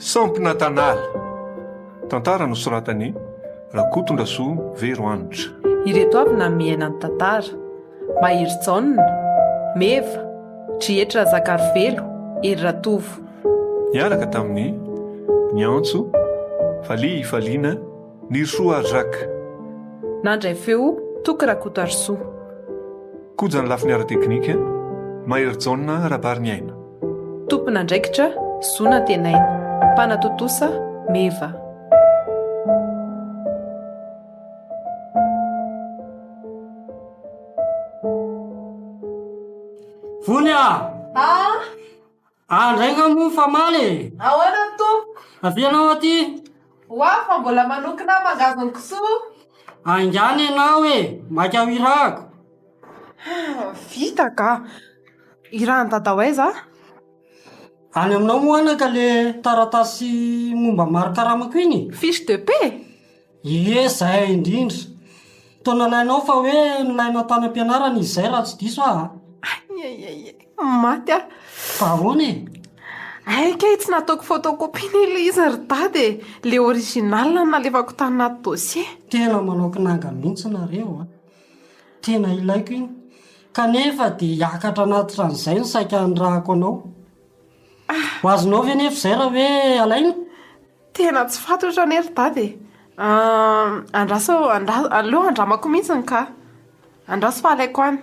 Sampina Tanala. Tantara no soratany Rakotondrasoa Veroanitra. Ireto avy na miaina ny tantara: Mahiry Jaona, Meva, Drietra Zakarivelo, Ery Ratovo. Niaraka tamin'ny Niantso, Faly Faliana, Nirsoa Arzaka. Nandray feo Toky Rakoto Arsoa. Koja ny lafiny ara-teknika Mahiry Jaona Rabariniaina. Tompon'andraikitra Zona Tenaina. Mpanatotosa Meva. Vonya! Andray mo famaly. Ahoana tompo? Avianao aty? Oa fa mbola manokana mangazony kisoa. Angany ianao maka ho irako. Vita ka. Irahan dada hoaiza? Any aminao moana ka le taratasy momba maro karamako iny. Fiche de paix? Ie, zay indrindra. Taona lainao fa hoe nilainao tany am-pianarana izay raha tsy diso ah. Maty ah. Fa ahoana Aika tsy nataoko photocopie le izy ry dady. Le original nalevako tany anaty dossier. Tena manao kinanga mihitsy nareo Tena ilaiko iny. Kanefa dia hiakatra anaty ran'izay ny saika andrahako anao. Ho azonao ve nefa izay raha hoe alaina? Tena tsy fatotra ny ry dady. Aleo andramako mihitsy ny ka. Andraso fa alaiko any.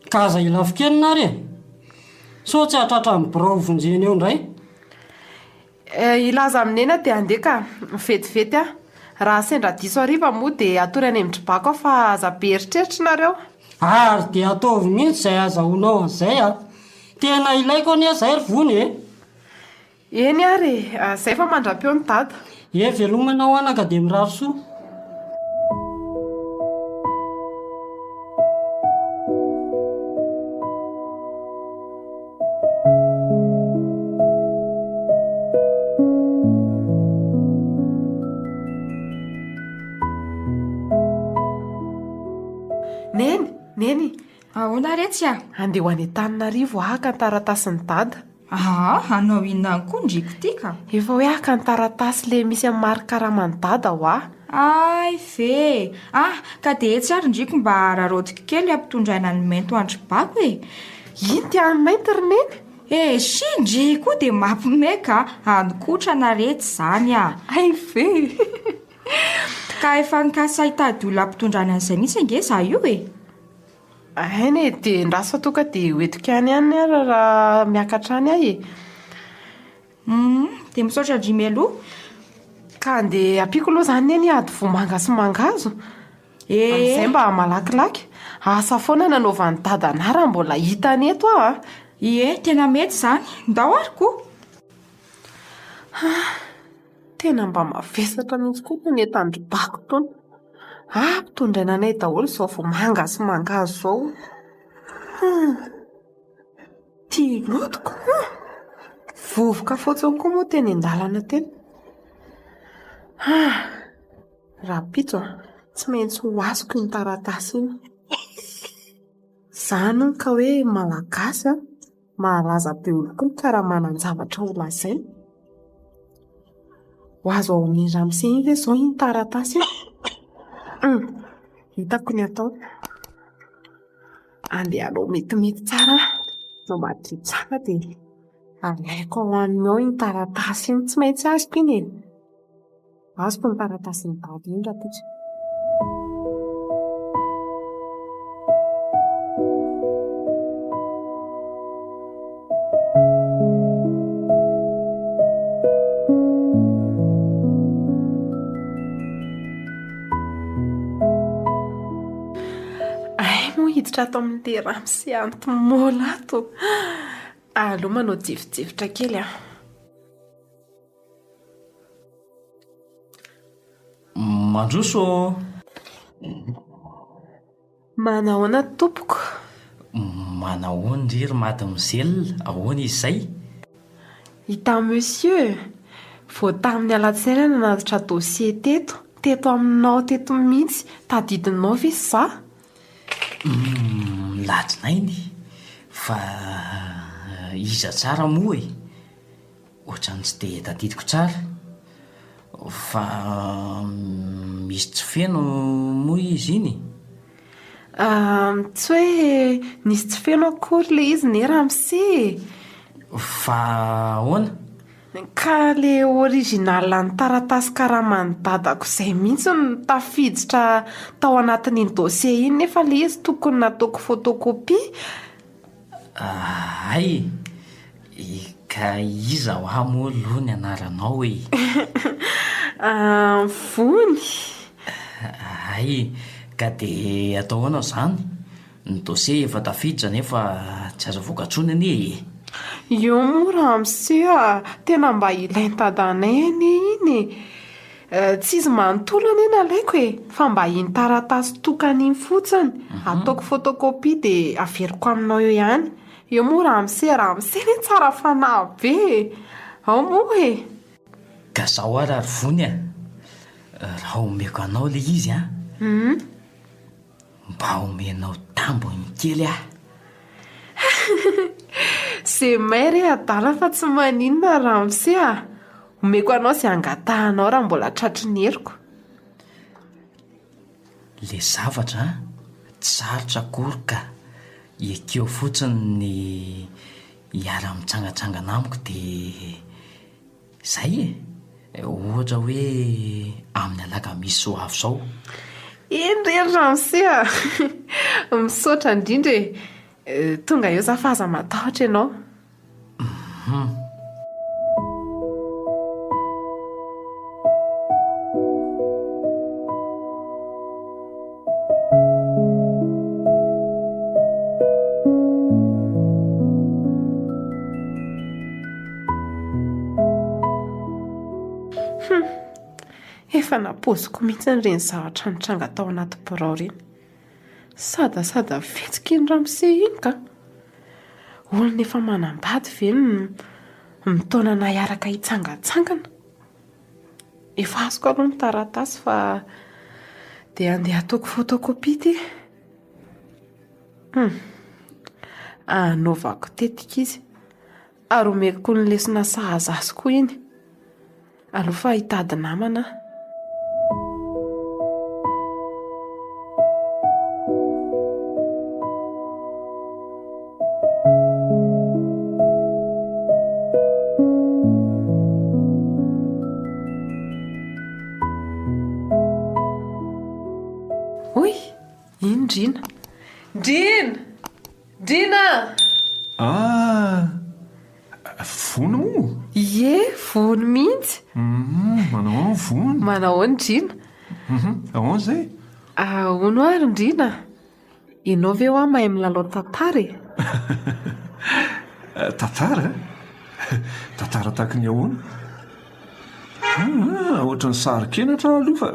Kaza ilafokely nare. So tsy hatratra amin'ny birao vonjeny eo indray. Ilaza aminena dia andeha ka vetivety ah. Raha sendra diso hariva moa dia atory any amin'ny-dribako fa aza be eritreritra nareo. Ary dia ataovy mihitsy izay azahoanao an'izay Tena ilaiko anie izay ry vony Eny ary, izay fa mandram-peo ny dada. Velomanao anaka dia mirary soa. Neny. Ahoana retsy Andeha ho any Antananarivo haka ny taratasy ny dada. Anao inona koa ndriko ty ka? Efa hoe haka ny taratasy le misy amin'ny maro karamany dada Ay ve. Ka dia etsy ary ndriko mba rarotika kely ampitondraina ny mainto andribako Iny ty any mainty ry neny? Sindry koa dia mampimeka anokotrana retsy zany Ay ve. Ka efa nikasa hitady olona ampitondraina an'izay mihitsy ange za io Ainy dia ndraso atoka dia hoetiko any raha miakatra any ahy dia misaotra ndry mialoha. Ka andeha ampiko aloha zany eny ady vomanga sy mangazo. Izay mba malakilaky. Asa foana nanaovan'ny dada raha mbola hita any eto Ie, tena mety zany. Ndao ary koa. Tena mba mavesatra mihitsy koa ny etandribako tony. Mpitondraina anay daholo izao vomanga sy mangazo izao. Tia lotoko. Vovoka fotsiny koa moa teny an-dalana teny. Raha ampitso tsy maintsy ho azoko ny taratasy iny. Zany ka hoe malagasy mahalaza be olo koa ny karaha-manan-javatra ho lazainy. Ho azo ao amin'ny ramose ve izao iny taratasy hitako ny atao. Andeha alao metimety tsara no madry tsara dia alaiko ao aniny ao iny taratasy iny. Tsy maintsy azoko iny azoko ny taratasy ny dady iny raha totsy. Hiditra ato amin'ny ramose antomola ato. Aloha manao jivijivotra kely Mandroso. Manahoana tompoko? Manahoana ry mademoiselle, ahoana izay? Hita monsieur, vao tamin'ny alatsinainy nanatitra dossier teto, teto aminao teto mihitsy tadidinao ve za latrinainy fa iza tsara moa e ohatrany tsy dia tadidiko tsara fa misy tsy feno moa izy iny tsy hoe nisy tsy feno akory le izy ne ramose fa ahoana ka le original ny taratasy karaman'ny dadako izay mihitsy no tafiditra tao anatin'iny dosie iny nefa le izy tokony nataoko photocopie ay ka iza ho amoa aloha ny anaranao e vony ay ka dia atao hoana izany ny dosie efa tafiditra nefa tsy azo voka-tsony anie io moa ramose tena mba ilain-tadanay anie iny tsy izy manontolo anie nalaiko e fa mba iny taratasy tokany iny fotsiny ataoko photocopie dia averiko aminao eo ihany io moa ramose ny tsara fanahy be ao moa e ka zaho ary vony raha omeko anao le izy mba omenao tambony kely se mairy abdala fa tsy maninona ramose omeko anao izay angatahanao raha mbola tratry ny heriko le zavatra tsarotra akory ka ekeo fotsiny ny hiara-mitsangatsangana amiko dia izay ohatra hoe amin'ny alakamisy ho avy izao indrery ramose misaotra indrindra tonga eo za fa aza matahotra ianao efa napoziko mihitsy nyreny zavatra nitranga tao anaty birao reny sada vetsika iny ramose iny ka olona efa manambady ve mitaona na hiaraka hitsangatsangana efa azoko aloha ny taratasy fa dia andeha ataoko photocopie ty anaovako tetika izy ary omeko ny lesona sahaza azy koa iny aloha fa hitady namana oy iny drina vony mo ie vony mihitsy manao vony manao ny drina ahoana izay ahono ary ndrina ianao ve ho mahay milalao tantara e tantara tahaka ny ahoana ohatra ny sarokenatra aloha fa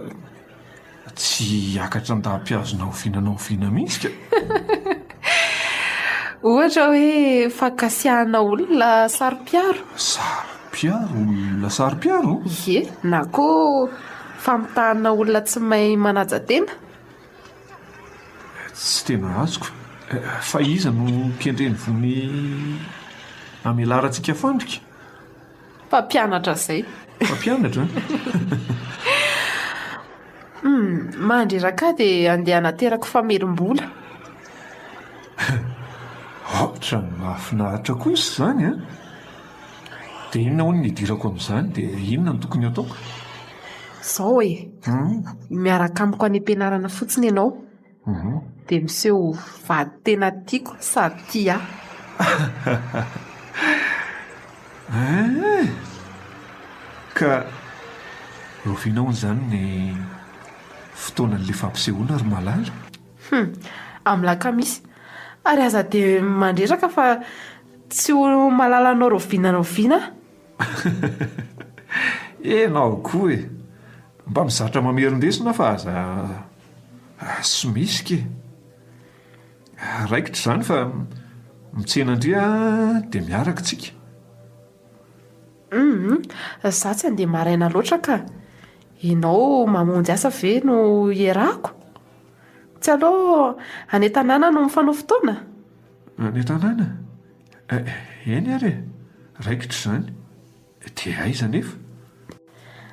tsy hiakatra ndahampiazona ovinanao oviana mihitsy ka ohatra hoe fakasiahana olona sarom-piaro olona sarom-piaro ie na koa famitahana olona tsy mahay manaja tena tsy tena azoko fa iza no kendreny vony amealarantsika fandrika fampianatra izay fampianatra mandreraka dia andeha naterako famerim-bola ohatra mahafinaritra kosa izany dia inona hono nidirako amin'izany dia inona no tokony ataoko izao e miaraka amiko any am-pianarana fotsiny ianao dia miseho vady tena tiako sady tia ka roviana hono izany ny fotoanan'ilay fampisehoana ary malala amin'ny lakamisy ary aza dia mandreraka fa tsy ho malalanao roviana enao koa mba mizatra mamerindesina fa aza somisika raikitra izany fa mitsena ndria dia miaraka tsika za tsy andeha maraina loatra ka Ianao mamonjy asa ve no iarako? Tsy aloha any Tanana no mifanao fotoana? Ny tanàna? Eny ary raikitra izany. Dia aiza nefa?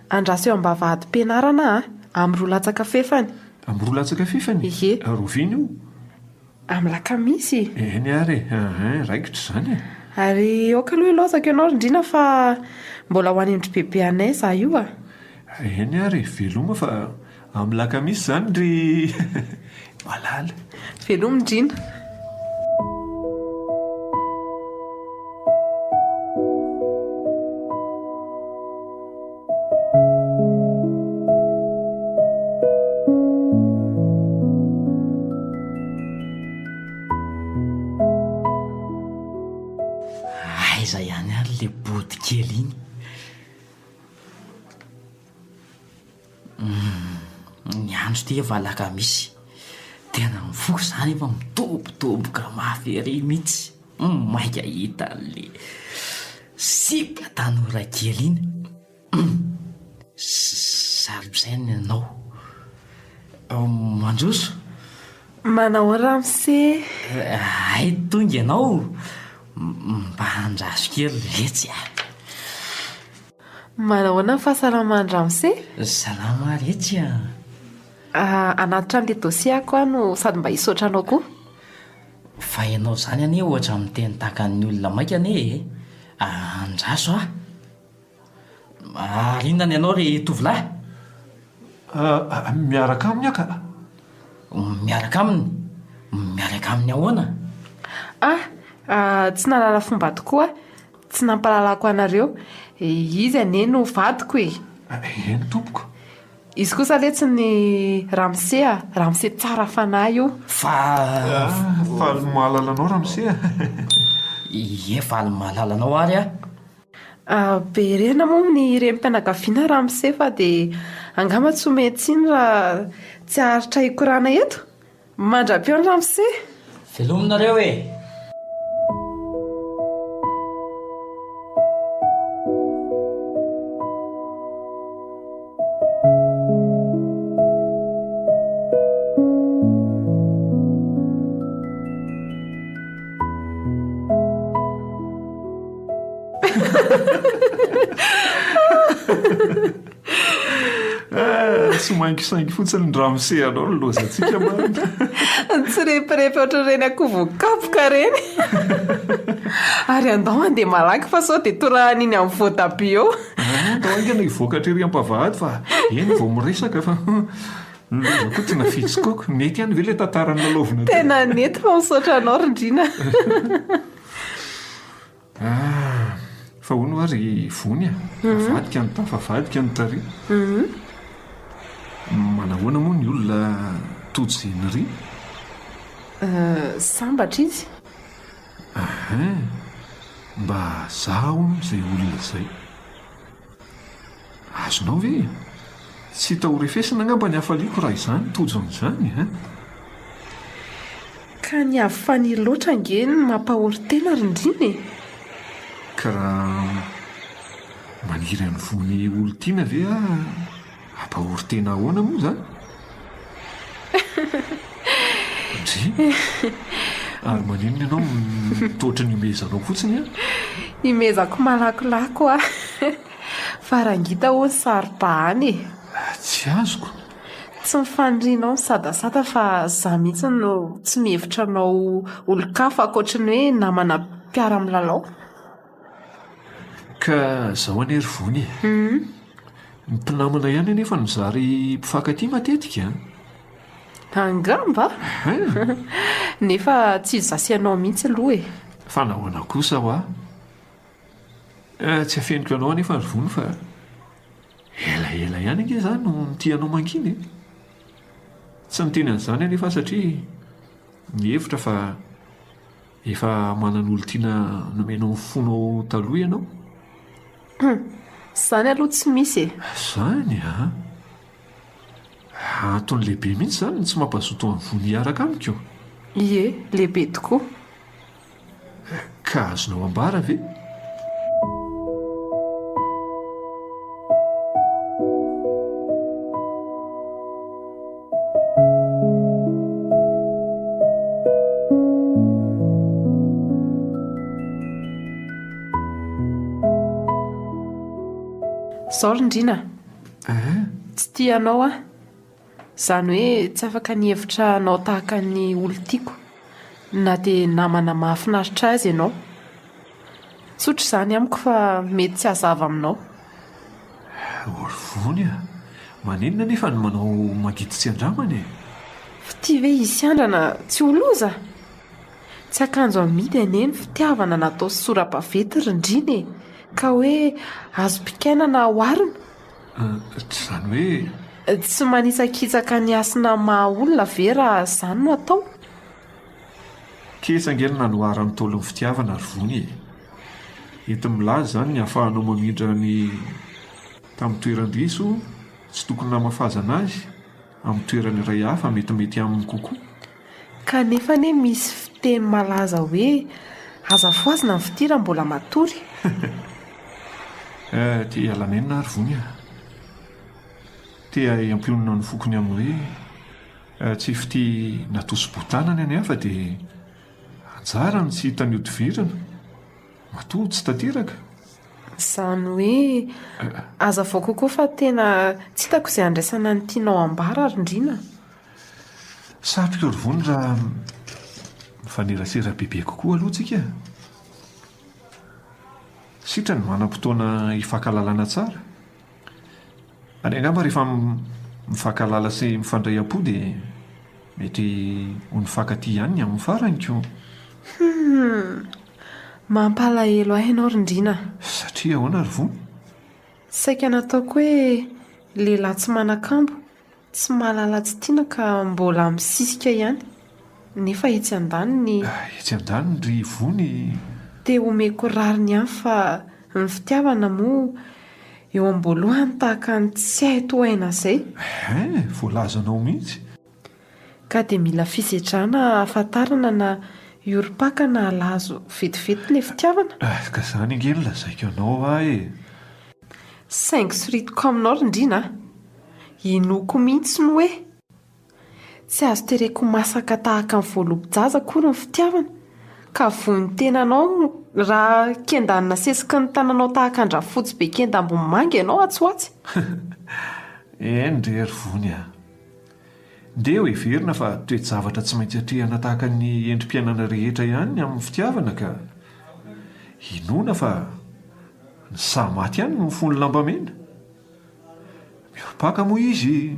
Andraso eo am-bavahady-pianarana amin'ny roa latsaka fefany. Amin'ny roa latsaka fefany? Ie. Rovina io? Amin'ny lakamisy. Eny ary raikitra izany e. Ary aoka aloha ilozaka ianao Arendrina fa mbola ho any endry bebe anay za io a. Eny ary veloma fa amin'ny lakamisy izany ry malala. Veloma Andrina. Aiza ihany ary le body kely iny. Ny andro ty efa alakamisy. Tena mifoko izany efa mitobotoboka mafy ery mihitsy. Maika hita le sipa tanora kely iny. Sarobisaina ianao. Mandroso. Manao ramose. Ay tonga ianao. Mba handraso kely retsy a. Manahoana ny fahasalamany ramose? Salama retsy a. Anatitra an'ilay dosiako aho no sady mba hisaotra anao koa. Fa ianao izany anie ohatra miteny takan'ny olona maika anie. Andraso a. Arinana ianao ry tovolahy? Miaraka aminy aka. Miaraka aminy? Miaraka aminy ahoana? Tsy nalala fomba tokoa, tsy nampalalako anareo. Izy anie no vadiko e. Eny tompoko. Izy kosa letsy ny ramose ramose tsara fanahy io. Faly mahalala anao ramose a. Ie, faly mahalala anao ary a. Be rena moa ny renim-pianakaviana ramose fa dia angamba tsy mety iny raha tsy aharitra hikorana eto. Mandra-peo ny ramose. Velominareo e. Tsy mangisaingy fotsiny ny ramose anao ny lozantsika marina. Tsirepirepy ohatr'ireny akoho voakapoka reny. Ary andao andeha malaky fa sao dia torahan'iny amin'ny voatabia eo. Andao aingana hivoakatra ery am-pavahady fa eny vao miresaka fa loza koa tsy nafitsikoako. Mety ihany ve ilay tantarany nalaovina teo? Tena nety fa misaotra anao Arendrina. Fa hono ary vony a. Avadika ny tafa, avadika ny tary. Manahoana moa ny olona tojo ry? Sambatra izy. Mba zaho izay olona izay. Azonao ve? Tsy hita ho refesina angamba ny hafaliako raha izany tojo amin'izany a. Ka ny avy faniry loatra ange ny mampahory tena Arendrina e. Ka raha maniry amin'ny vony olon-tiana ve hampahory tena ahoana moa izany? Ndry? Ary maninona ianao mitoatra ny imezanao fotsiny a? Imezako malakolako a. Farangita ho ny saribahany e. Tsy azoko. Tsy mifandrinao misadasada fa za mihitsy no tsy mihevitra anao olon-kafa ankoatrany hoe namana mpiara-milalao. Ka zaho anery vony e. Ny mpinamana ihany anefa no zary mpifankatia matetika. Angamba? Nefa tsy zasianao mihitsy aloha e. Fa nahoana kosa aho tsy hafeniko anao anefa ny vony fa elaela ihany ange izany no nitianao manginy. Tsy niteny an'izany anefa satria mihevitra fa efa manan'olo tiana nomenao fonao taloha ianao. Izany aloha tsy misy e. Izany a. Antony lehibe mihitsy izany tsy mampazoto amin'ny vony hiaraka amiko. Ie, lehibe tokoa. Ka azonao ambara ve? Zao rindrina tsy tianao a izany hoe tsy afaka ny hevitra anao tahaka ny olo tiako na dia namana mahafinaritra azy ianao. Tsotra izany amiko fa mety tsy hazava aminao. Orivony a, maninona nefa no manao magidy tsy andramana e? Fity ve hisy andrana tsy ho loza? Tsy akanjo amidy aneny fitiavana natao sora-bavety rindrina e, ka hoe azo pikainana oarina. Tsy izany hoe Tsy manisakitsaka ny asina maha olona ve raha izany no atao? kesangena nanoarany tolo ny fitiavana rivony e. Enti milaza izany ny hahafahanao mamindra ny tamin'ny toeran-diso tsy tokony namafazana azy amin'ny toerana iray hafa metimety aminy kokoa. Kanefa ne misy fiteny malaza hoe aza foazina ny fitira mbola matory. Tia alanenina rivony a. Tia iampionana ny fokony amin'ny hoe tsy fity natoso-botanana any hafa dia anjara ny tsy hitany odivirana matoa tsy tanteraka. Izany hoe aza vao kokoa fa tena tsy hitako izay andraisana ny tianao ambara rindrina. Satroka rivony raha mifanerasera bebe kokoa aloha tsika. Sitra ny manam-potoana hifankalalana tsara. Any angamba rehefa mifankalala sy mifandray am-po dia mety ho nifankaty ihany amin'ny farany koa. Mampalahelo ahy ianao rindrina. Satria ahoana rivony? Saika nataoko hoe lehilahy tsy manan-kambo, tsy mahalala tsy tiana ka mbola misisika ihany. Nefa etsy andaniny Etsy andaniny ry vony. dia omeko rariny ihany fa ny fitiavana moa eo am-boalohany tahaka ny tsy hay tohaina izay. Voalazanao mihitsy. Ka dia mila fisedrana ahafantarana na iorom-paka na alazo vetivety ilay fitiavana. Ka izany angeny lazaiko anao ahy e. Saingy soritiko aminao rindrina. Inoko mihitsy no hoe tsy azo tereko masaka tahaka ny voalobo-jaza kory ny fitiavana ka vony tenanao raha kendanina sesiky ny tananao tahaka andrafotsy be kendam-bony manga ianao atsoatsy. Endry rivony a. Ndeha ho heverina fa toe-javatra tsy maintsy atrehana tahaka ny endrim-piainana rehetra ihany amin'ny fitiavana ka inona fa ny samaty ihany no fony lambamena. Miopaka moa izy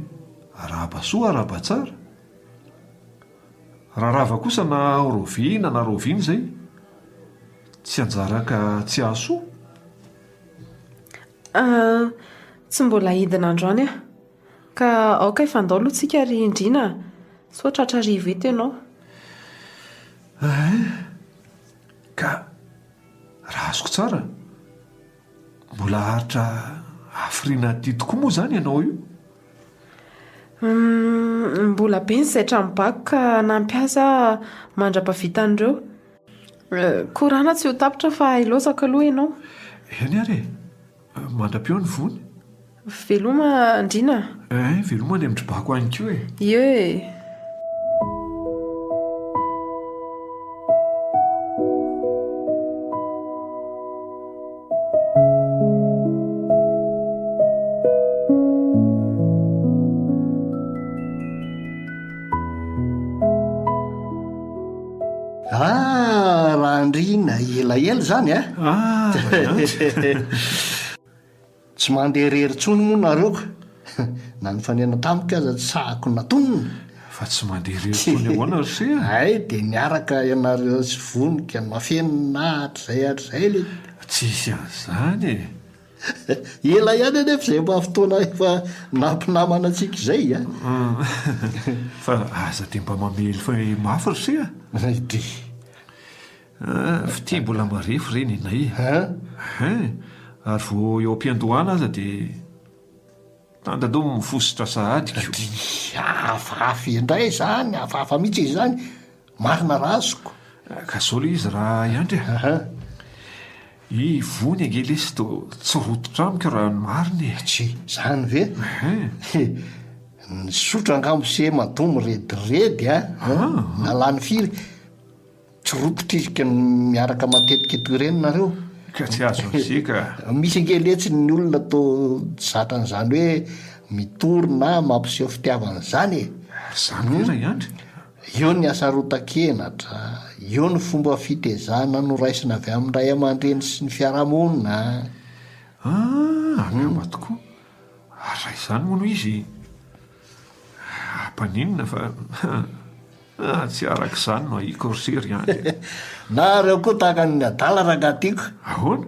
arahaba soa arahaba tsara. Raha rava kosa na roviana na roviana izay tsy anjara ka tsy ahasoa. Tsy mbola hidina androany aho ka aoka ifandao aloha tsika ry indrina sao tratra rivo eto ianao. Ka raha azoko tsara mbola haritra hafiriana ty tokoa moa izany ianao io. Mbola be ny zaitra mibako ka nampiasa mandra-pavitan'ireo. Korana tsy ho tapitra fa ilozaka aloha ianao. Eny ary mandra-peo ny vony. Veloma indrina. Veloma ny amindribako any koa e. Ie. Raha andrina elaela zany a. Tsy mandeha rery-tsony moa nareo na ny fanena tamika aza tsy sahako natonona Fa tsy mandeha rery-tsony ahoana ry se. ay dia niaraka ianareo sy vonika mafenina hatr'izay hatr'izay le Tsisy an'izany e. ela ihany anefa izay mba fotoana efa nampinamana antsika izay a. Fa aza dia mba mamely fa mafy ry se a. Dy Fity mbola marefo ireny inay. Ary vao eo am-piandohana aza dia tandaloha mifosotra sahadiko. Hafahafa indray zany hafahafa mihitsy izy zany marina raha azoko. Ka sao le izy raha iandry a. I vony angelesy to tsy rototra amiko raha ny mariny e. Tsy zany ve ny sotra angambo se madomo rediredy a nalany firy tsy rototra izy ka miaraka matetika eto ireny nareo. ka tsy azo nysika. Misy angeletsy ny olona to zatran'izany hoe mitorona mampiseho fitiavana zany e. Zany vera Andry. Eo ny asarotan-kenatra, eo ny fomba fitezana noraisina avy amin'ny ray aman-dreny sy ny fiarahamonina. Angamba tokoa ray izany moa no izy ampaninona fa tsy arak'izany no ahikorsery Andry. Nareo koa tahaka ny abdala rahagatiako. Ahoana?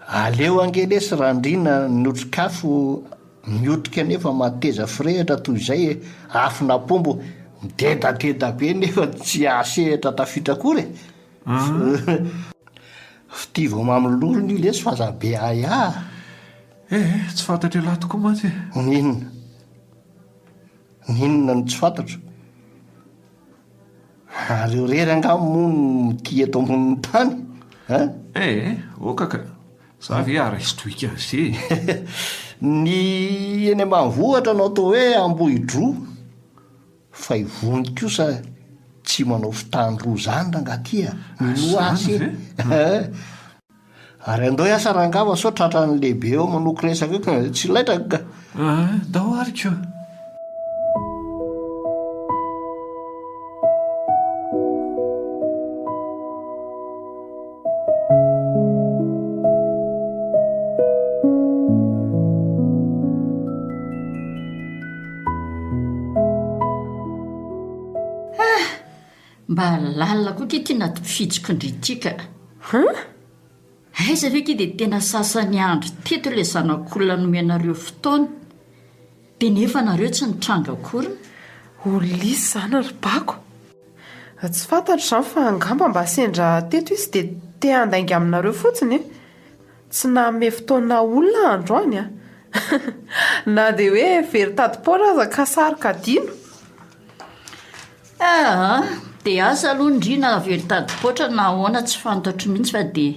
Aleo angelesy randrina notrikafo miotrika nefa mateza firehitra toy izay afinapombo midedadeda be nefa tsy asehitra tafitra akory. Fity vo mamololona io lesy fazabe aya. Tsy fantatra lahy tokoa mantsy. Ninona no tsy fantatro. Areo rery angamo moa ty eto ambonin'ny tany. Okaka za ve araisotoika an'izay. Ny eny ambanivohitra anao to hoe ambohidroa fa ivony kosa tsy manao fitandroa zany rangatya mino asy. Ary andao hiasa rangava sao tratrany lehibe eo manoko resaka eo tsy laitraka ka. Dao ariko. Mba lalina koa ke tiana tymifitsiko indritika. Aiza ve ke dia tena sasany andro teto ilay zanak'olona nomenareo fotoana dia nefa nareo tsy nitranga akoriny. Olisy izany ry bako. Tsy fantatro izany fa angamba mba sendra teto izy dia te handainga aminareo fotsiny. Tsy nahame fotoana olona androany a. Na dia hoe very tadipaola aza ka saroka dino. Dia asa aloha indrina very tadipoatra na ahoana tsy fantatro mihitsy fa dia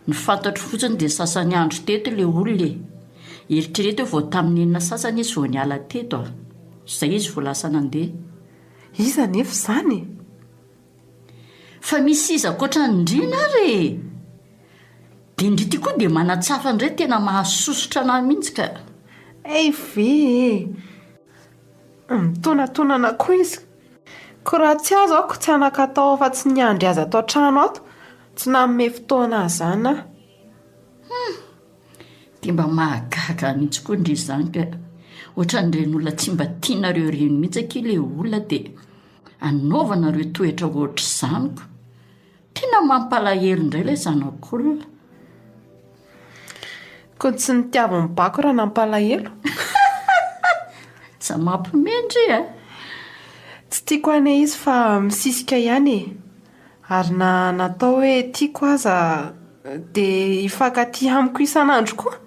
ny fantatro fotsiny dia sasany andro teto ilay olona. Eritrereto vao tamin'ny enina sasany izy vao niala teto izay izy vao lasa nandeha. Iza nefa izany? Fa misy iza koatra indrina ary. Dia indrity koa dia manatsafa indray tena mahasosotra anahy mihitsy ka. Ve mitonantonana koa izy. Ko raha tsy azo aoko tsy hanakatao fa tsy niandry azy atao trano ato tsy nanome fotoana izany aho. Dia mba mahagaga mihitsy koa indry izany ka ohatran'ireny olona tsy mba tianareo ireny mihitsy anke ilay olona dia anaovanareo toetra ohatr' izany ko. Tena mampalahelo indray ilay zanak'olona. Ko tsy nitiavy mibako raha nampalahelo. Tsy mampimendry Tsy tiako ane izy fa misisika ihany e. Ary na natao hoe tiako aza dia hifankaty amiko isan'andro koa.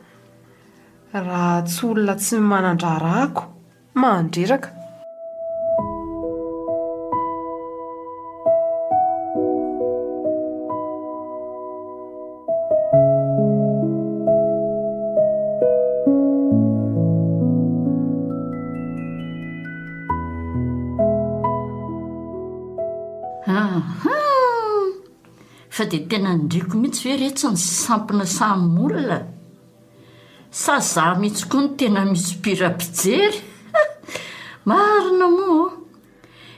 Raha tsy olona tsy manandrarahako mandreraka. Fa dia tena ndriko mihitsy hoe retsy ny sampina samy olona. Sa za mihitsy koa ny tena misy pira-pijery. Marina moa.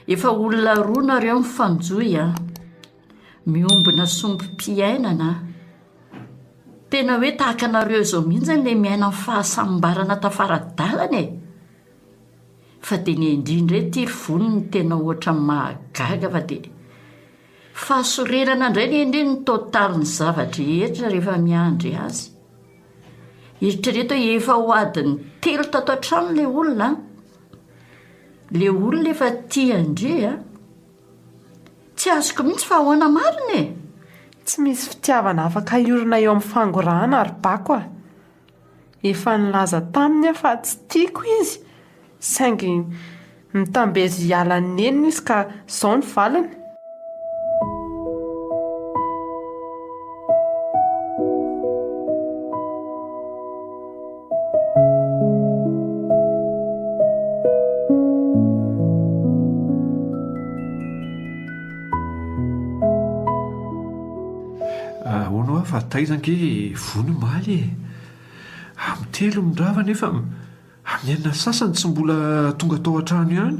Efa olona roa nareo mifanjoy miombina sombim-piainana. Tena hoe tahaka nareo izao mihitsy ilay miaina amin'ny fahasambarana tafaradalana e. Fa dia ny indrindra tiry voniny tena ohatra mahagaga fa dia fahasorenana indray ny endriny ny totalin'ny zavatra rehetra rehefa miandry azy. Eritrereto efa ho adiny 3 tato an-trano ilay olona. Ilay olona efa tia Andry tsy azoko mihitsy fa ahoana marina e. Tsy misy fitiavana afaka iorina eo amin'ny fangorahana ary bako efa nilaza taminy fa tsy tiako izy. Saingy mitambezy hiala ny neniny izy ka izao ny valiny. fa taizange vony maly e. Amin'ny telo mindrava nefa amin'ny enina sasany tsy mbola tonga tao an-trano ihany.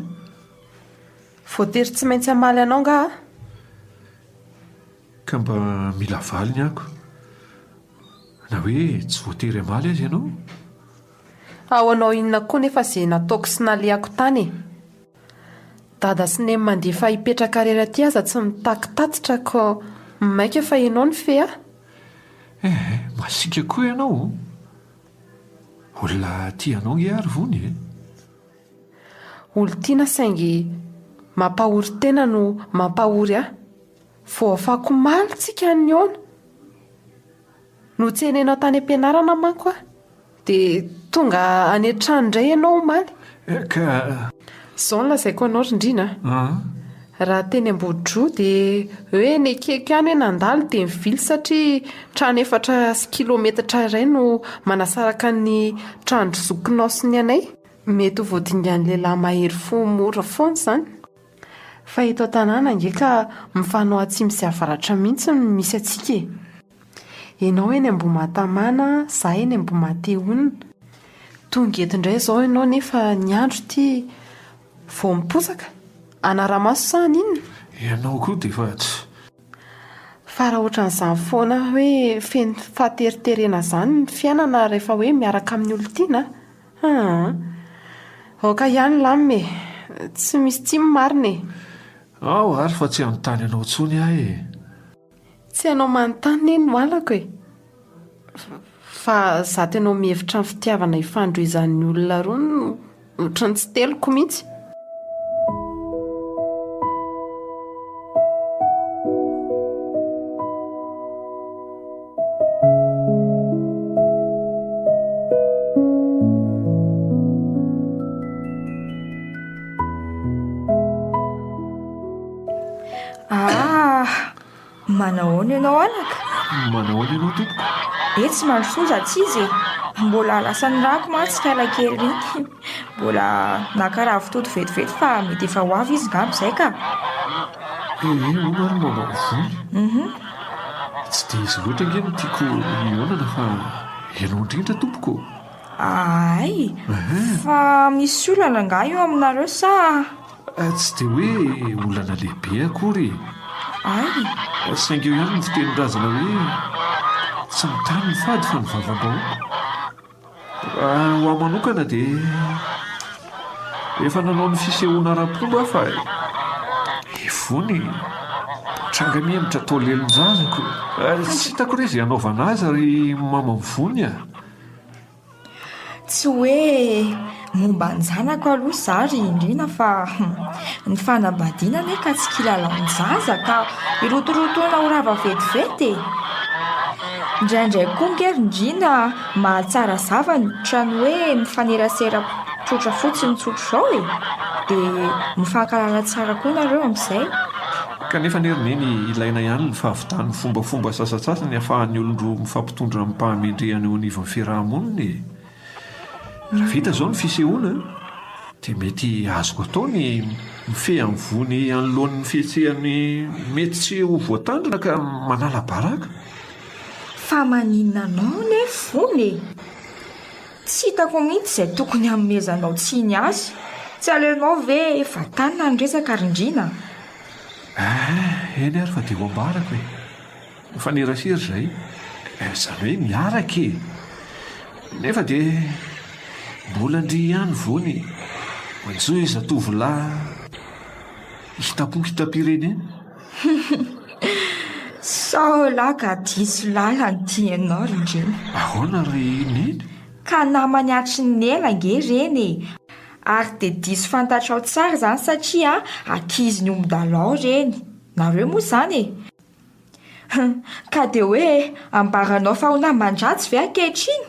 Voatery tsy maintsy hamaly anao nga? Ka mba mila valy ny ako. Na hoe tsy voatery hamaly azy ianao? Ao anao inona koa nefa izay nataoko sy naliako tany. Dada sy nemy mandefa hipetraka rera ty aza tsy mitakitatitra ka maika fa ianao ny fe a? Masika koa ianao. Olona tianao nge ary vony e. Olo-tiana saingy mampahory tena no mampahory aho. Vao afako maly tsika ny ona. No tsenenao tany am-pianarana manko a. Dia tonga any an-trano indray ianao maly. Ka Izao no lazaiko anao rindrina. Raha teny Ambodidroa dia hoe nekeko ihany hoe nandalo dia mivily satria trano 4 kilometatra iray no manasaraka ny trano zokinao sy ny anay. Mety ho voadingan'ny lehilahy mahery fo mora foana izany. Fa eto an-tanàna ngeka mifanao atsimo sy avaratra mihitsy no misy atsika e. Ianao eny Ambohimatamana, izaho eny Ambohimateonina. Tonga eto indray izao ianao nefa ny andro ty vao miposaka. Anaramaso sahany inona? ianao koa dia fa tsy. Fa raha ohatran'izany foana hoe feno fahateriterena izany ny fiainana rehefa hoe miaraka amin'ny olon-tiana. Aoka ihany lamime. Tsy misy tsy marina e. Ao ary fa tsy anontany anao intsony ahy e. Tsy ianao manontany eny no alako e. Fa izaho tena mihevitra ny fitiavana hifandrohizan'ny olona roa no ohatran'ny tsy teloko mihitsy. Manahoana ianao alaka? Manahoana ianao tompoko? Tsy manosoza tsy izy e. Mbola lasa nirako mantsy alakely riny. Mbola nakaravo toto vetivety fa mety efa ho avy izy ngamba izay ka. Hono ary manao vony. Tsy dia izy loatra nge no tiako mionana fa ianao indrindra tompoko. Ay, fa misy olana nga eo aminareo sa? Tsy dia hoe olana lehibe akory. Ay, saingy eo ihany ny fitenin-drazana hoe tsy mitany ny fady fa ny vavambao. Ho aho manokana dia efa nanao ny fisehoana ara-pomba fa vony tranga mihemitra tao lelon-jazako. Tsy hitako hoe izay hanaovana azy ary mamavony a. tsy hoe momba ny zanako aloha izaho indrina fa ny fanambadiana anie ka tsy kilalaon'ny zaza ka irotorotoana ho rava vetivety e. Indraindray koa ngerindrina mahatsara zavany trano hoe mifanerasera tsotra fotsiny tsotro izao e. Dia mifankalala tsara koa nareo amin'izay. Kanefa nerineny ilaina ihany ny fahavitany fombafomba sasasasany ahafahan'ny olon-droa mifampitondra amin'ny mpahamendrehany eo anivon'ny fiarahamonina e. Raha vita izao ny fisehoana dia mety azoko atao ny mifehy amin'ny vony anoloan'ny fihetsehany mety tsy ho voatandrina ka manala baraka. Fa maninona anao ne vony? Tsy hitako mihitsy izay tokony hanomezanao tsiny azy. Tsy aleonao ve vatanina ny resaka rindrina? Eny ary fa dia ho ambarako e. Mifanerasera izay. Izany hoe miaraka e. Nefa dia mbola ndry ihany vony. Manjoy zatovolahy hitapo-hitapireny eny. Sao laka diso lalany tianao rindrina. Ahoana ry neny? Ka namany atry ny ela nge reny. Ary dia diso fantatrao tsara izany satria ankiziny ombodalao reny. Nareo moa izany e. Ka dia hoe ambaranao fa ho naman-dratsy ve ankehitriny?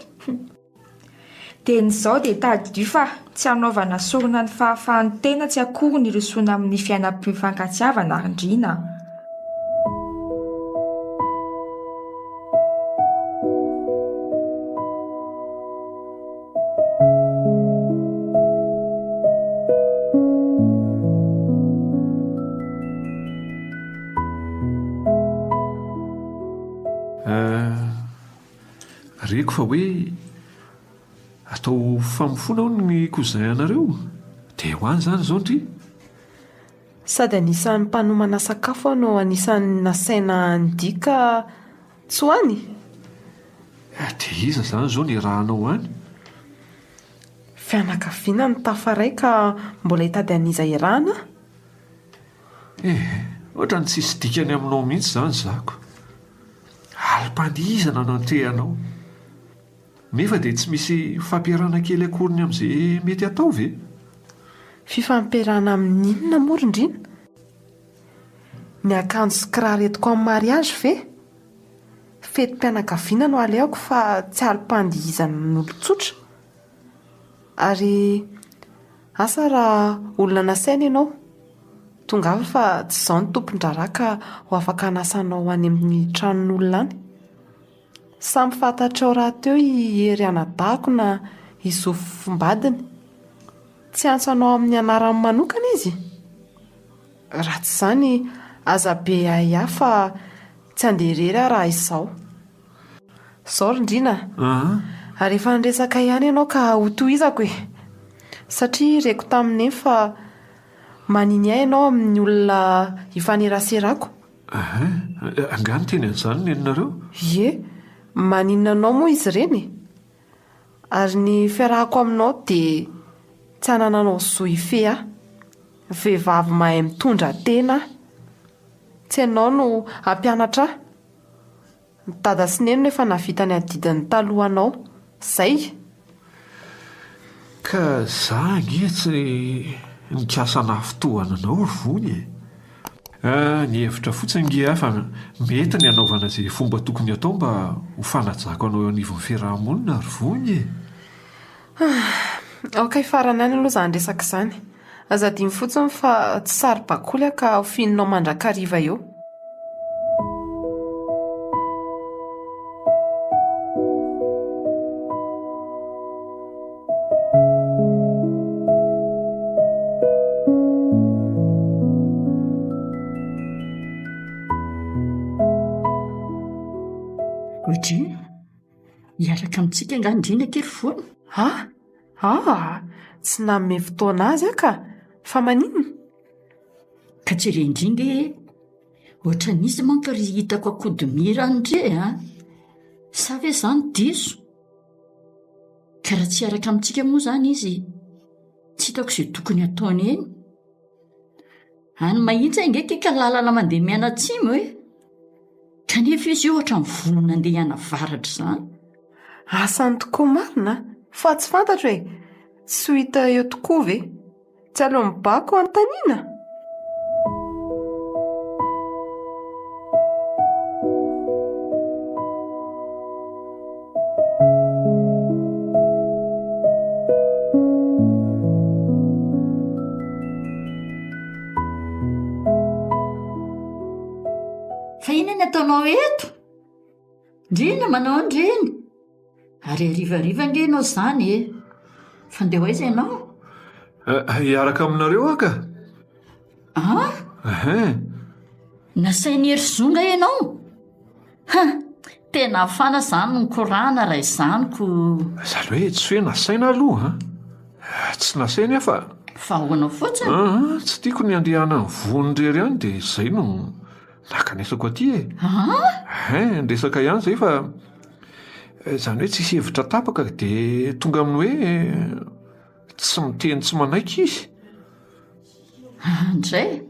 Tenyizao dia tadidio fa tsy hanaovana sorona ny fahafahan'ny tena tsy akory ny rosoana amin'ny fiainam-pifankatiavana rindrina. tiako fa hoe atao famofona ao ny kozay anareo dia ho any izany izao ndry. Sady anisan'ny mpanomana sakafo no anisan'ny nasaina ndika tsy hoany. Dia iza izany izao ny rahanao any? Fianakaviana ny tafaray ka mbola hitady an'iza irana? Ohatra ny tsisy dikany aminao mihitsy izany zako. Alim-pandihizana no antehanao. Nefa dia tsy misy fampiarana kely akoriny amin'izay mety atao ve? Fifampiarana amin'inona moa rindrina? Ny akanjo sy kiraro entiko amin'ny mariazy ve? Fetim-pianakaviana no aleoko fa tsy alim-pandihizana n'olon-tsotra. Ary asa raha olona nasaina ianao, tongava fa tsy izao ny tompon-draharaha ka ho afaka nasanao any amin'ny tranon'olona any. Samy fantatrao raha teo hery anadahako na izofombadiny. Tsy antsanao amin'ny anarany manokana izy. Raha tsy izany aza be ahiahy fa tsy handeha raha izao. Izao rindrina. Ary efa niresaka ihany ianao ka ho tohizako e. Satria reko tamin'eny fa maniny ahy ianao amin'ny olona hifaneraserako. Angano teny an'izany nenareo? Ie, maninona anao moa izy ireny. Ary ny fiarahako aminao dia tsy hanananao zo ife aho. Vehivavy mahay mitondra tena. Tsy ianao no hampianatra ahy. Ny dada sy neny efa navita ny adidiny talohanao. Zay. Ka za angetsy nikasana fotoananao vony e. Ny hevitra fotsiny nge fa mety ny anaovana izay fomba tokony atao mba ho fanajako anao eo anivon'ny fiarahamonina ry vony e. Okay, farana any aloha izany resaka izany. Azadiny fotsiny fa tsy sary-bakoly aho ka hofininao mandrakariva eo. Andry, hiaraka amintsika angandrina kely foana. Tsy nanome fotoana azy ka fa maninona? Ka tsy rendringe ohatra n'izy manko ry hitako akodimira andre sa ve izany diso? Ka raha tsy hiaraka amintsika moa izany izy tsy hitako izay tokony ataony eny. Any mahitsy angeke ka lalana mandeha mianatsimo e. Kanefa izy ohatra mivonona andeha hianavaratra izany. Asany tokoa marina fa tsy fantatro hoe tsy ho hita eo tokoa ve? Tsy aleo mibako an-taniana? Fa ina ny ataonao eto? Ndrina manao andreny. Ary arivariva nge ianao izany e. Fandeha hoaiza ianao? Hiaraka aminareo aka? Nasainy hery zonga ianao? Tena afana izany nikorana raha izaniko. Zany hoe tsy hoe nasaina aloha tsy nasaina aho fa hoanao fotsiny. Tsy tiako ny andehana ny vonindrery ihany dia izay no nakanesako aty e. Ndresaka ihany izay fa izany hoe tsisy hevitra tapaka dia tonga amin'ny hoe tsy miteny tsy manaiky izy. Andray,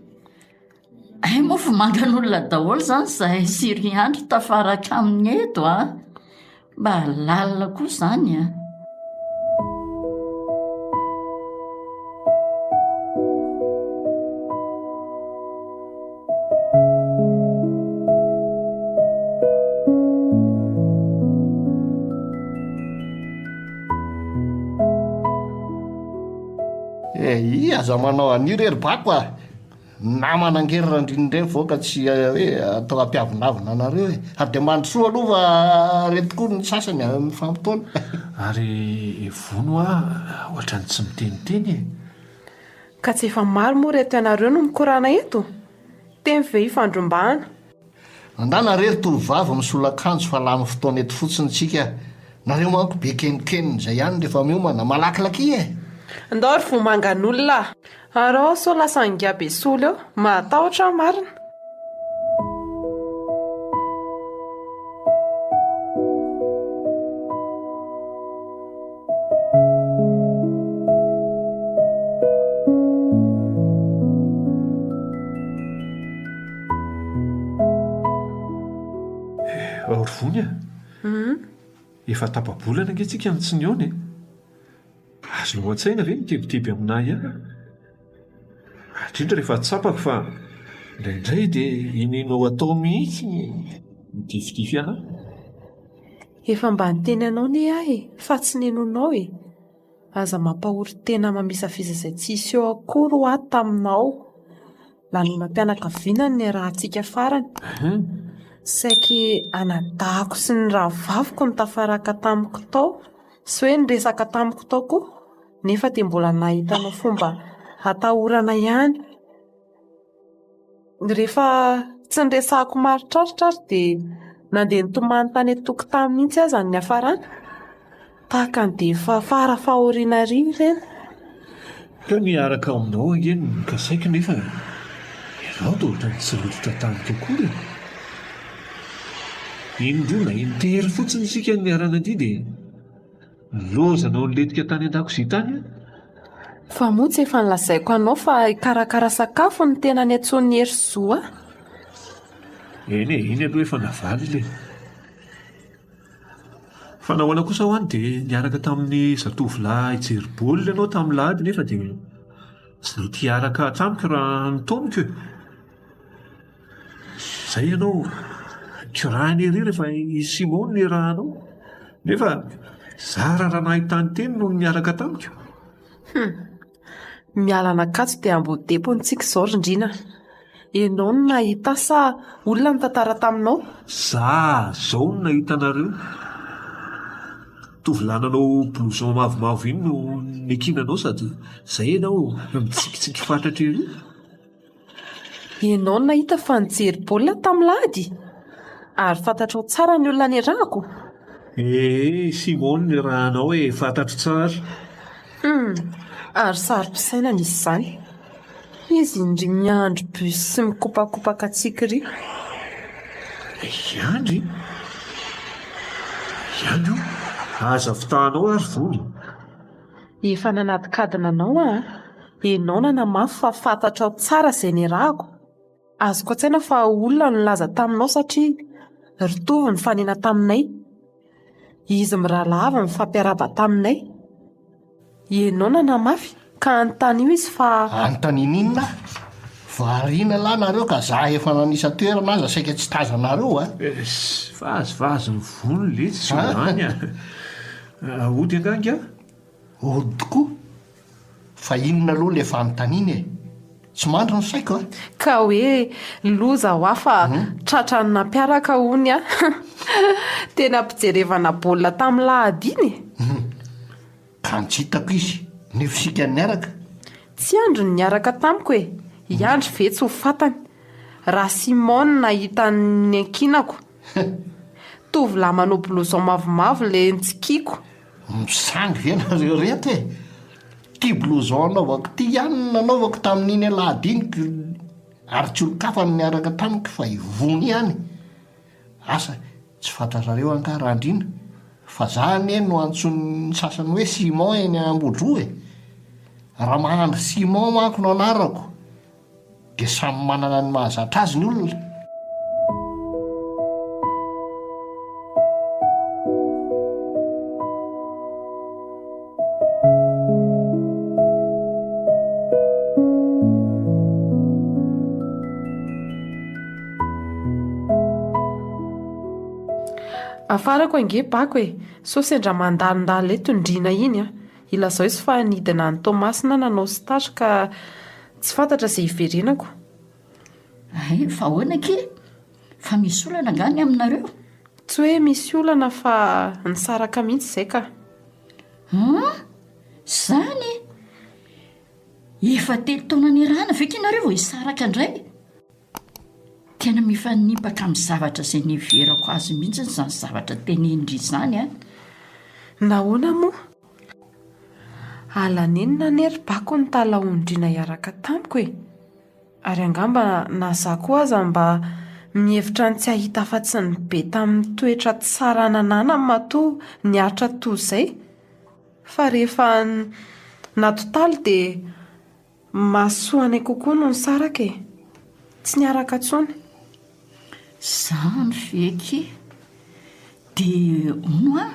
moa mangan'olona daholo izany izahay sy ry Andry tafaraka amin'ny eto mba lalina koa izany aza manao anirery bako namana angerina indrindreny voaka tsy hoe atao ampiavinavina anareo ary dia mandrosoa aloha retoko ny sasany amin'ny fampitona. Ary vono ohatra ny tsy miteniteny e. Ka tsy efa maro moa reto ianareo no mikorana eto? Teny ve ifandrombahana? Andana rery tovavy misolakanjo fa lamy fotoana eto fotsiny tsika nareo manko be kenikeniny izay ihany rehefa miomana malakilaky e. Andao ry vomangan'olona arao so lasa ngiabe solo eo matahotra marina. Aoryvony efa tapabolana angentsika ny tsy niony e. Azo lohan-tsaina ve mitebiteby aminahy ihany indrindra rehefa tsapako fa indraindray dia inenao atao mihitsy mitifidify ahy. Efa mba niteny anao ne ahy fa tsy nenonao e. Aza mampahory tena mamisafisa izay tsisy eo akory ho ahy taminao. Lanonam-pianakaviana ny rahantsika farany. Saiky anadahako sy ny rahavaviko ny tafaraka tamiko tao sy hoe niresaka tamiko tao koa nefa dia mbola nahitanao fomba hatahorana ihany. Rehefa tsy niresahako maritraritra ary dia nandeha nitomany tany an-tokotany mihitsy aza ny hafarana tahaka ny dia efa farafahoriana ry ireny. Ka niaraka aminao angeny nikasaiko nefa ianao dia ohatra ny tsy lototra tamiko akory. Indrona intery fotsiny isika ny arana ity dia nilozanao niletika tany an-dakozia tany. Fa motsy efa nilazaiko anao fa hikarakara sakafo ny tena ny antson'ny hery zoa. Eny e, iny aloha efa navaly ilay. Fa nahoana kosa ho any dia niaraka tamin'ny zatovolahy hijery baolina ianao tamin'ny lahady nefa dia tsy dia tiaraka tamiko raha nitoniko e. Izay ianao kirany ery rehefa Simon ny rahanao nefa zara raha nahitany teny no niaraka tamiko. Mialana akatso dia ambodepontsika izao rindrina. Ianao no nahita sa olona nitantara taminao? Zao no nahita anareo. Tovolananao blouson mavomavo iny no nikinanao sady izay ianao mitsikitsiky fatratra ery. Ianao no nahita fa nijery baolina tamin'ny lahady ary fantatrao tsara ny olona nirahako. Simon ny rahanao e, fantatro tsara. Ary sary-pisaina nisy izany. Izy indry miandry bus sy mikopakopaka tsikiry. Iandry io aza fitahanao ary vony. Efa nanadikadina anao ianao nanamafy fa fantatrao tsara izay nirahako. Azoko an-tsaina fa olona no laza taminao satria ritovy ny fanena taminay. Izy miralava ny fampiaraba taminay. Ianao nanamafy ka anontany io izy fa anontanininina variana lahy nareo ka za efa nanisa toerana aza saika tsy tazanareo Vazy ny vony le tsy any ody anganga. Ody tokoa fa inona aloha le fanontaniana e. Tsy mandro ny saiko ka hoe loza ho afa tratra ny nampiaraka hony tena ampijerevana baolina tamin'ny lahady iny. Ka nitsitako izy nefisika niaraka. Tsy andro ny niaraka tamiko e. Iandry ve tsy ho fantany raha Simon nahita ny ankinako. Tovolahy manao blouson mavomavo le ntsikiako. Misangy ve nareo rehetra e. Ty blouson anaovako ty ihany nanaovako tamin'iny lahady iny ary tsy olo-kafa ny niaraka tamiko fa ivony ihany. Asa tsy fantatrareo ankara Andrina fa zany e no antson'ny sasany hoe Simon eny Ambodroa e. Raha mahandry Simon manko no anarako dia samy manana ny mahazatra azy ny olona. Afarako ange bako e. So sendra mandalindala eto Ndrina iny ilazao izy fa nidina ny Tomasina nanao stage ka tsy fantatra izay hiverenako. Fa ahoana ke? Fa misy olana angany aminareo? Tsy hoe misy olana fa nisaraka mihitsy izay ka. Zany efa 3 taona nirahana ve ianareo vao hisaraka indray? Tena mifanipaka amin'ny zavatra izay niverako azy mihitsy izany zavatra tenendry izany nahoana moa alanenina nerybako ny talaondriana iaraka tamiko e, ary angamba naza koa aza mba mihevitra ny tsy ahita afa-tsy ny be tamin'ny toetra tsara nanana matoa niaritra toy izay, fa rehefa natotaly dia mahasoanay kokoa no ny saraka e, tsy niaraka intsony. Zany veky dia ono a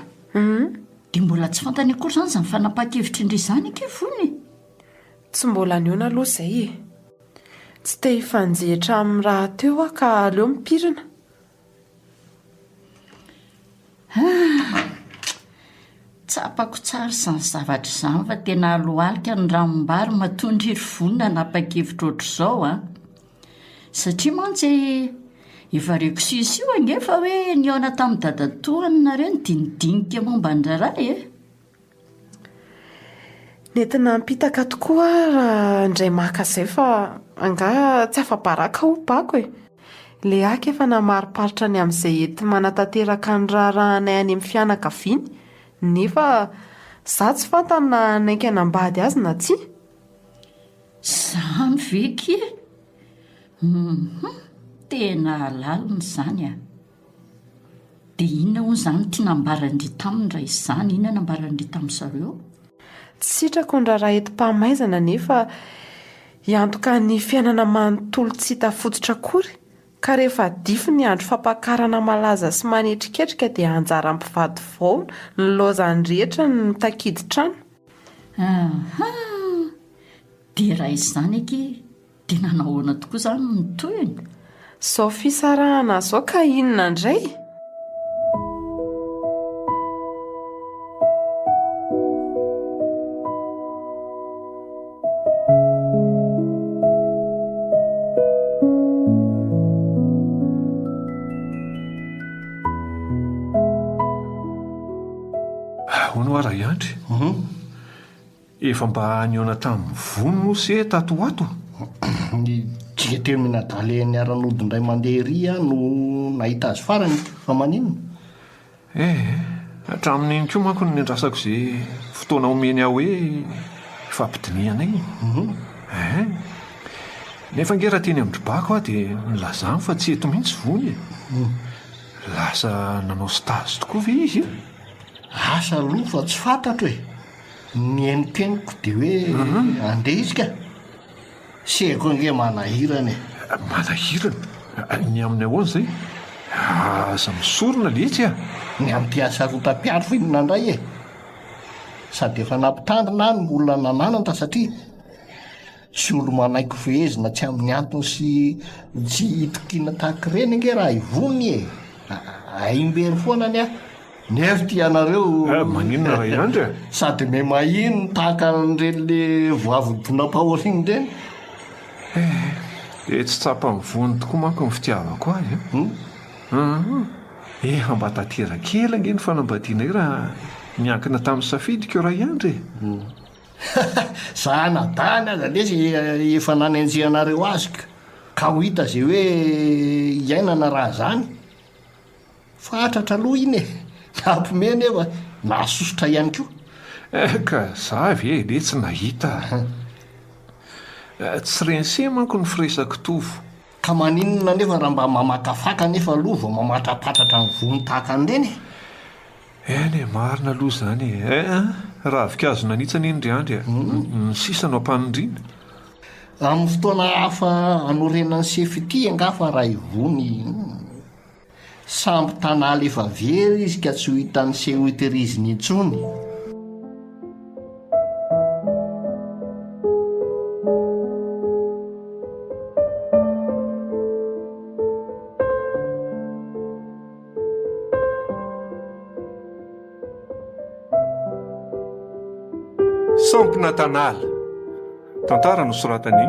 dia mbola tsy fantany akory izany izany fanapa-kevitra indray izany ankevony. Tsy mbola niona aloha izay e, tsy te hifanjehitra amin'ny raha teo aho ka aleo mipirina. Tsapako tsara izany zavatra izany fa tena alohalika ny ranom-bary matondra hery vonina napa-kevitra ohatr'izao a, satria mantsy efa reko sisy io angefa hoe niona tamin'ny dadatohanina ireo ny dinidinika momba andraray e. Nentina mpitaka tokoa raha indray maka izay fa anga tsy afa-baraka ho bako e. Le aka efa namariparitra ny amin'izay enti manatanteraka ny raharahana any amin'ny fianakaviany, nefa za tsy fantany na naiky hanambady azy na tsia. Zany veky tena lalina izany a. Dia inona hoy izany tia nambarandry taminy raha izany, inona nambarandry tamin'ny zareo? Tsy sitrako ny raharaha enti-pahamaizana nefa hiantoka ny fiainana manontolo tsy hita fototra akory, ka rehefa dify ny andro fampakarana malaza sy manetriketrika dia anjara mpivady vao ny lozany rehetra ny mitakidy trano. Dia raha izany eky dia nanahoana tokoa izany ny toyiny? Sao fisarahana zao ka inona indray? Hono ara Andry, efa mba niona tamin'ny vono se tato ato? Ny tsika minadaly niaran'ody indray mandeha ery no nahita azy farany fa maninona? Hatramin'iny koa manko ny andrasako izay fotoana omeny aho hoe fampidiniana iny. Nefa nge raha teny amindribako aho dia nilazany fa tsy eto mihitsy vony. Lasa nanao stazy tokoa ve izy? Asa aloha fa tsy fantatro e. Ny eniko dia hoe andeha izy ka. Seko ange manahirana e. Manahirana? Ny amin'ny ahoana izay? Aza misorona letsy a. Ny amin'ny asarotam-piaro finina indray e. Sady efa nampitandrina ny olona nanananta satria tsy olo manaiko fehezina tsy amin'ny antony sy tsy hitokiana tahaka ireny nge raha ivony e. Aimbery foana ny aho. Nefa ty anareo maninona raha Andry? Sady me mahino tahaka an'ireny le voavy-bona paolo iny ireny. Dia tsy tsapa mivony tokoa manko ny fitiavako azy. Mba tanterakely ange ny fanambadiana raha miankina tamin'ny safidiko raha Andry. Za nadany aza lesy efa nanenjehanareo azy ka ho hita izay hoe iainana raha zany. Fatratra aloha iny e. Nampomena efa nasosotra ihany koa. Ka zavy le tsy nahita. Tsy rense manko ny firesako tovo. Ka maninona nefa raha mba mamakafaka nefa aloha vao mamatrapatratra ny vony tahaka an'ireny e. Marina aloha izany e. Ravikazo nanitsany Indry Andry ny sisa no ampanindrina. Amin'ny fotoana hafa anorenany sefity angafa raha ivony. Samby Tanala efa very izy ka tsy ho hitan'ny seho hiteriziny intsony. Sampina Tanala. Tantara nosoratany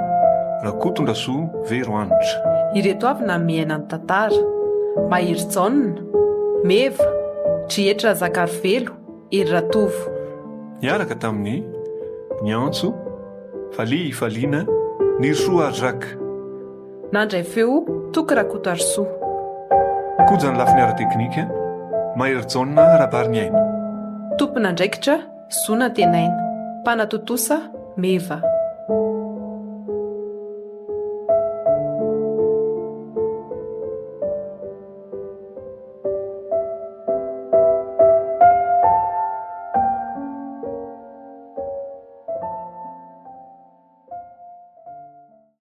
Rakotondrasoa Veroanitra. Ireto avy namiaina ny tantara: Mahiritsonina, Meva, Trietra Zakarivelo, Eratovo. Niaraka tamin'ny Niantso, Faliana, Nirsoa Arzaka. Nandray feo Toky Rakotoarsoa. Koja ny lafiny ara-teknika, Mahiritsonina Rabariniaina. tompona ndraikitra zona tenaina mpanatotosa meva.